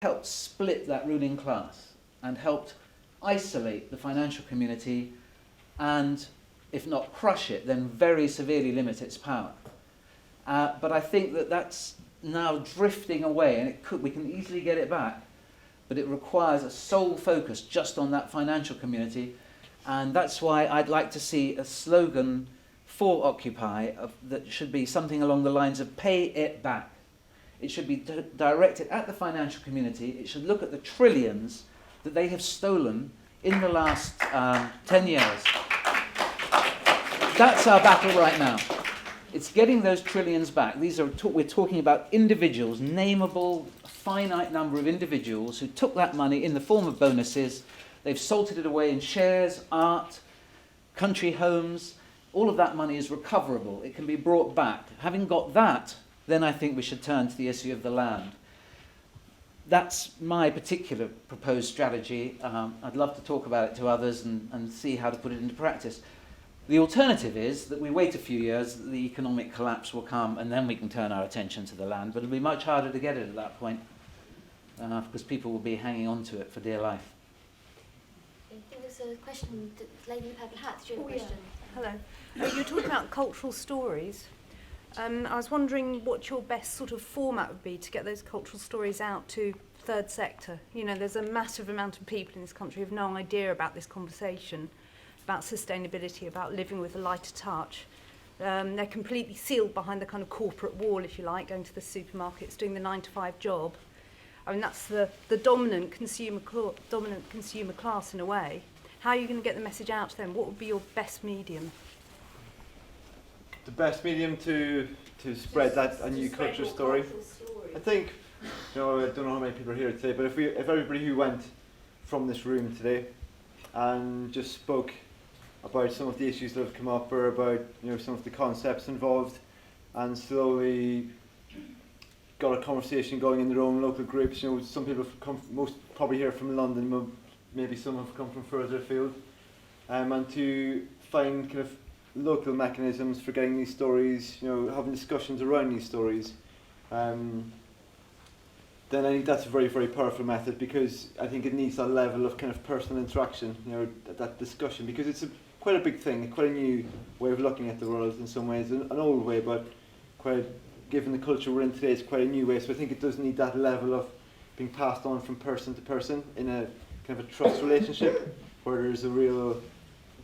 helped split that ruling class and helped isolate the financial community and, if not crush it, then very severely limit its power. But I think that that's now drifting away, and we can easily get it back, but it requires a sole focus just on that financial community, and that's why I'd like to see a slogan for Occupy that should be something along the lines of "pay it back." It should be directed at the financial community. It should look at the trillions that they have stolen in the last 10 years. That's our battle right now. It's getting those trillions back. We're talking about individuals, nameable, finite number of individuals who took that money in the form of bonuses. They've salted it away in shares, art, country homes. All of that money is recoverable. It can be brought back. Having got that, then I think we should turn to the issue of the land. That's my particular proposed strategy. I'd love to talk about it to others and see how to put it into practice. The alternative is that we wait a few years, that the economic collapse will come, and then we can turn our attention to the land. But it'll be much harder to get it at that point, because people will be hanging on to it for dear life. I think there's a question, the lady in the purple hat, do you have a question? Yeah. Hello. You're talking about cultural stories. I was wondering what your best sort of format would be to get those cultural stories out to third sector. You know, there's a massive amount of people in this country who have no idea about this conversation, about sustainability, about living with a lighter touch. They're completely sealed behind the kind of corporate wall, if you like, going to the supermarkets, doing the 9-to-5 job. I mean, that's the dominant consumer class in a way. How are you going to get the message out to them? What would be your best medium? The best medium to spread a new culture story. I think, I don't know how many people are here today, but if everybody who went from this room today and just spoke about some of the issues that have come up, or about some of the concepts involved, and slowly got a conversation going in their own local groups. Some people have come, most probably here from London, maybe some have come from further afield, and to find kind of local mechanisms for getting these stories, having discussions around these stories, then I think that's a very, very powerful method, because I think it needs that level of kind of personal interaction, that discussion, because it's quite a big thing, quite a new way of looking at the world in some ways, an old way, but given the culture we're in today, it's quite a new way. So I think it does need that level of being passed on from person to person in a kind of a trust relationship, where there's a real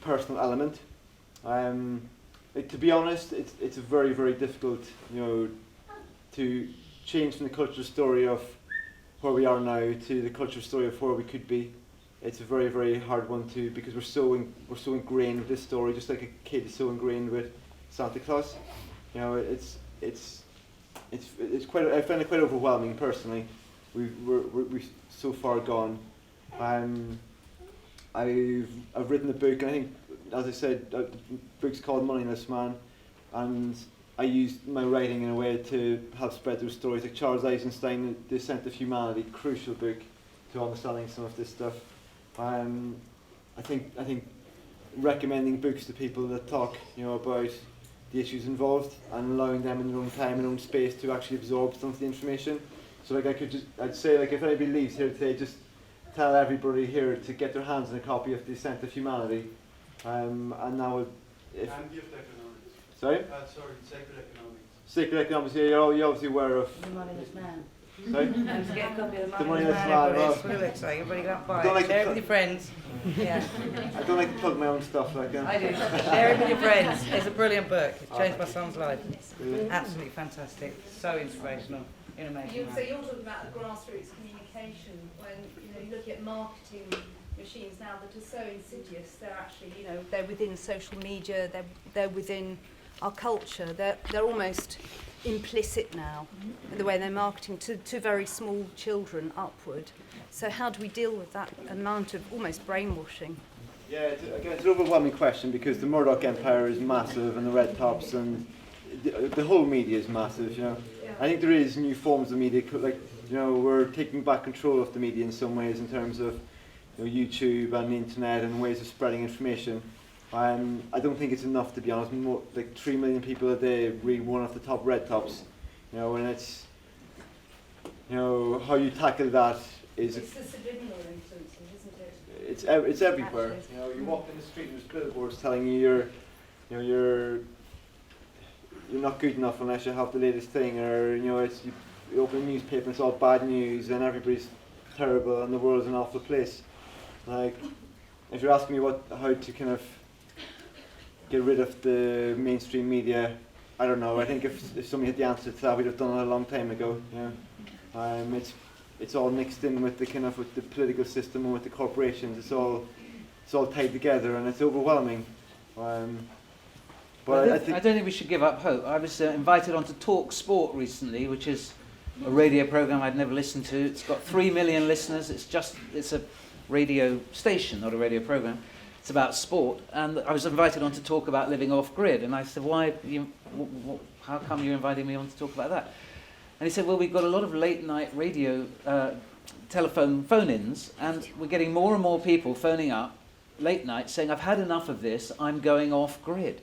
personal element. To be honest, it's very, very difficult, to change from the cultural story of where we are now to the cultural story of where we could be. It's a very, very hard one because we're so ingrained with this story, just like a kid is so ingrained with Santa Claus. It's quite. I find it quite overwhelming personally. We've so far gone. I've written a book, and I think, as I said, the book's called Moneyless Man, and I used my writing in a way to help spread those stories, like Charles Eisenstein, The Ascent of Humanity, crucial book to understanding some of this stuff. I think recommending books to people that talk, about the issues involved, and allowing them in their own time and own space to actually absorb some of the information. So I'd say if anybody leaves here today, just tell everybody here to get their hands on a copy of The Ascent of Humanity. And now, if and gift economics. Sorry, sacred economics. Sacred economics. Yeah, you're obviously aware of. The Moneyless Man. Sorry. And to get a copy of The the Moneyless Man. Man. It's really exciting. Everybody go out and buy Don't it. like Share to it with your friends. Yeah. I don't like to plug my own stuff like that. I do. Share it with your friends. It's a brilliant book. It's changed my son's life. Absolutely fantastic. So inspirational. In amazing So way. you're talking about the grassroots communication when you look at marketing machines now that are so insidious. They're actually, they're within social media. They're within our culture. They're almost implicit now in the way they're marketing to very small children upward. So how do we deal with that amount of almost brainwashing? Yeah, it's an overwhelming question, because the Murdoch empire is massive, and the red tops, and the whole media is massive. I think there is new forms of media, we're taking back control of the media in some ways, in terms of YouTube and the internet and ways of spreading information. I don't think it's enough, to be honest. 3 million people a day read one of the top red tops, and it's you know, how you tackle that is It's the subliminal influences, isn't it? it's everywhere. Actually. You know, you walk in the street and there's billboards telling you you're not good enough unless you have the latest thing, or you know, you open a newspaper and it's all bad news and everybody's terrible and the world's an awful place. Like, if you're asking me how to kind of get rid of the mainstream media, I don't know. I think if somebody had the answer to that, we'd have done it a long time ago. You know? It's all mixed in with with the political system and with the corporations. It's all tied together and it's overwhelming. But I I don't think we should give up hope. I was invited onto Talk Sport recently, which is a radio program I'd never listened to. It's got 3 million listeners. It's a radio station, not a radio program. It's about sport, and I was invited on to talk about living off grid. And I said, how come you're inviting me on to talk about that? And he said, well, we've got a lot of late night radio telephone phone-ins, and we're getting more and more people phoning up late night saying, I've had enough of this, I'm going off grid.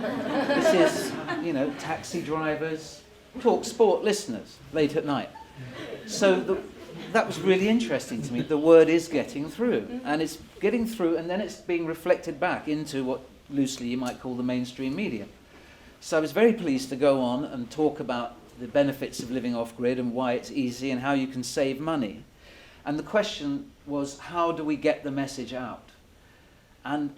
This is, taxi drivers, Talk Sport listeners, late at night. So that was really interesting to me. The word is getting through, and it's getting through, and then it's being reflected back into what loosely you might call the mainstream media. So I was very pleased to go on and talk about the benefits of living off grid and why it's easy and how you can save money. And the question was, how do we get the message out? And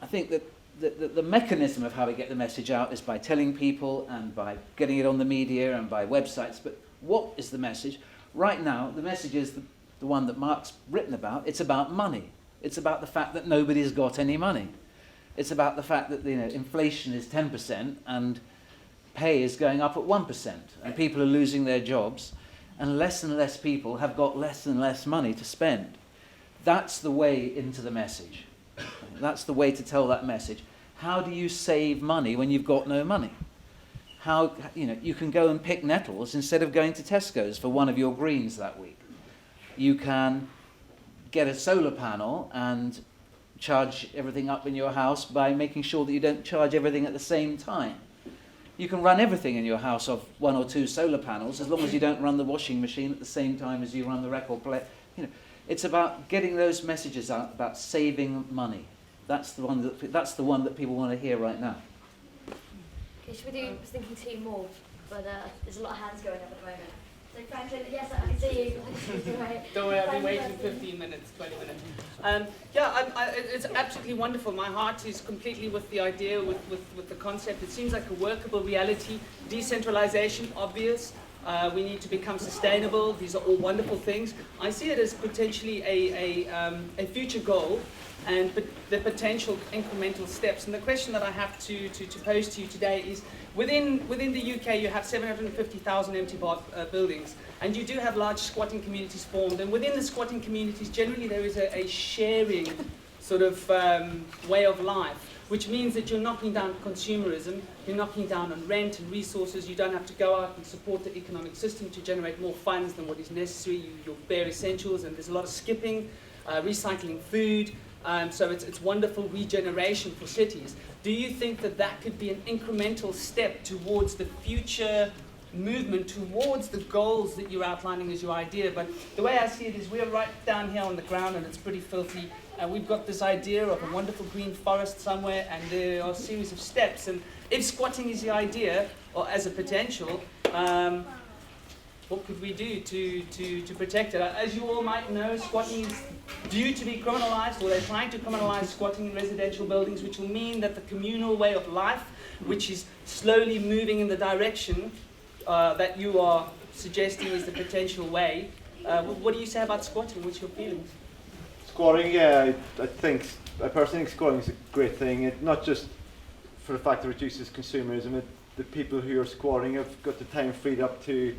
I think that the mechanism of how we get the message out is by telling people and by getting it on the media and by websites. But what is the message? Right now, the message is the one that Mark's written about. It's about money. It's about the fact that nobody's got any money. It's about the fact that inflation is 10% and pay is going up at 1%, and people are losing their jobs, and less people have got less and less money to spend. That's the way into the message. That's the way to tell that message. How do you save money when you've got no money? How, you can go and pick nettles instead of going to Tesco's for one of your greens that week. You can get a solar panel and charge everything up in your house by making sure that you don't charge everything at the same time. You can run everything in your house off 1 or 2 solar panels as long as you don't run the washing machine at the same time as you run the record player. It's about getting those messages out about saving money. That's the one that people want to hear right now. Okay, should we do? I was thinking 2 more, but there's a lot of hands going up at the moment. So Franklin, yes, I can see you. Don't worry, I've been waiting 15 minutes, 20 minutes. It's absolutely wonderful. My heart is completely with the idea, with the concept. It seems like a workable reality. Decentralization, obvious. We need to become sustainable. These are all wonderful things. I see it as potentially a future goal, and the potential incremental steps. And the question that I have to pose to you today is, within the UK you have 750,000 empty buildings, and you do have large squatting communities formed, and within the squatting communities generally there is a sharing sort of way of life, which means that you're knocking down consumerism, you're knocking down on rent and resources. You don't have to go out and support the economic system to generate more funds than what is necessary. You're bare essentials, and there's a lot of skipping, recycling food. So it's wonderful regeneration for cities. Do you think that could be an incremental step towards the future movement, towards the goals that you're outlining as your idea? But the way I see it is, we're right down here on the ground and it's pretty filthy. And we've got this idea of a wonderful green forest somewhere, and there are a series of steps. And if squatting is the idea, or as a potential, what could we do to protect it? As you all might know, squatting is due to be criminalized, or they're trying to criminalize squatting in residential buildings, which will mean that the communal way of life, which is slowly moving in the direction that you are suggesting is the potential way. What do you say about squatting? What's your feelings? Squatting, I personally think squatting is a great thing. It, not just for the fact that it reduces consumerism, the people who are squatting have got the time freed up to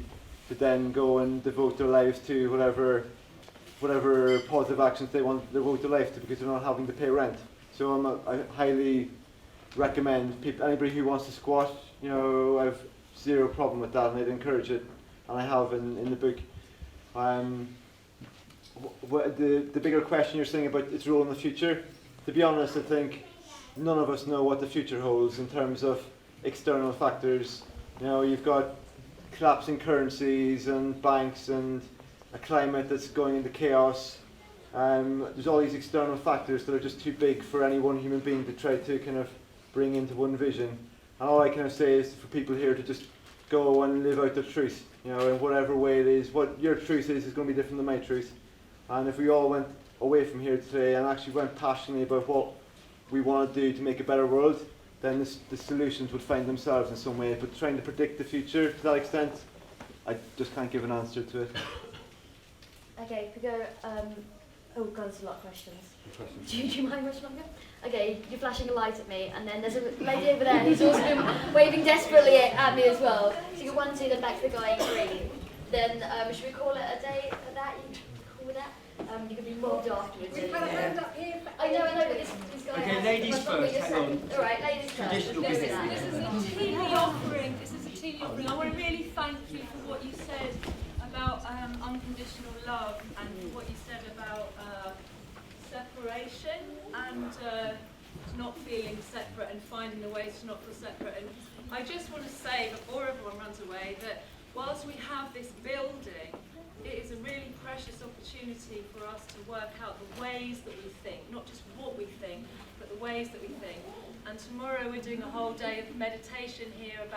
then go and devote their lives to whatever positive actions they want to devote their life to, because they're not having to pay rent. So I highly recommend anybody who wants to squat, I have zero problem with that, and I'd encourage it, and I have in the book. The bigger question you're saying about its role in the future, to be honest, I think none of us know what the future holds in terms of external factors. You've got collapsing currencies and banks and a climate that's going into chaos. There's all these external factors that are just too big for any one human being to try to kind of bring into one vision. And all I kind of say is for people here to just go and live out their truth, you know, in whatever way it is. What your truth is going to be different than my truth. And if we all went away from here today and actually went passionately about what we want to do to make a better world, then the solutions would find themselves in some way. But trying to predict the future to that extent, I just can't give an answer to it. Okay, we go. Oh God, there's a lot of questions. Do you mind much longer? Okay, you're flashing a light at me, and then there's a lady over there who's also been waving desperately at me as well. So you go 1, 2, then back to the guy in green. Then should we call it a day for that? You call that? You can be mobbed afterwards. We've got a hand up here. I know, but this guy. Okay, has ladies first, hang on. All right, ladies first. Traditional Let's do business. that. This is a teeny offering. This is a teeny offering. I want to really thank you for what you said about unconditional love and for what you said about separation and not feeling separate and finding the ways to not feel separate. And I just want to say, before everyone runs away, that whilst we have this building, it is a really precious opportunity for us to work out the ways that we think, not just what we think, but the ways that we think. And tomorrow we're doing a whole day of meditation here about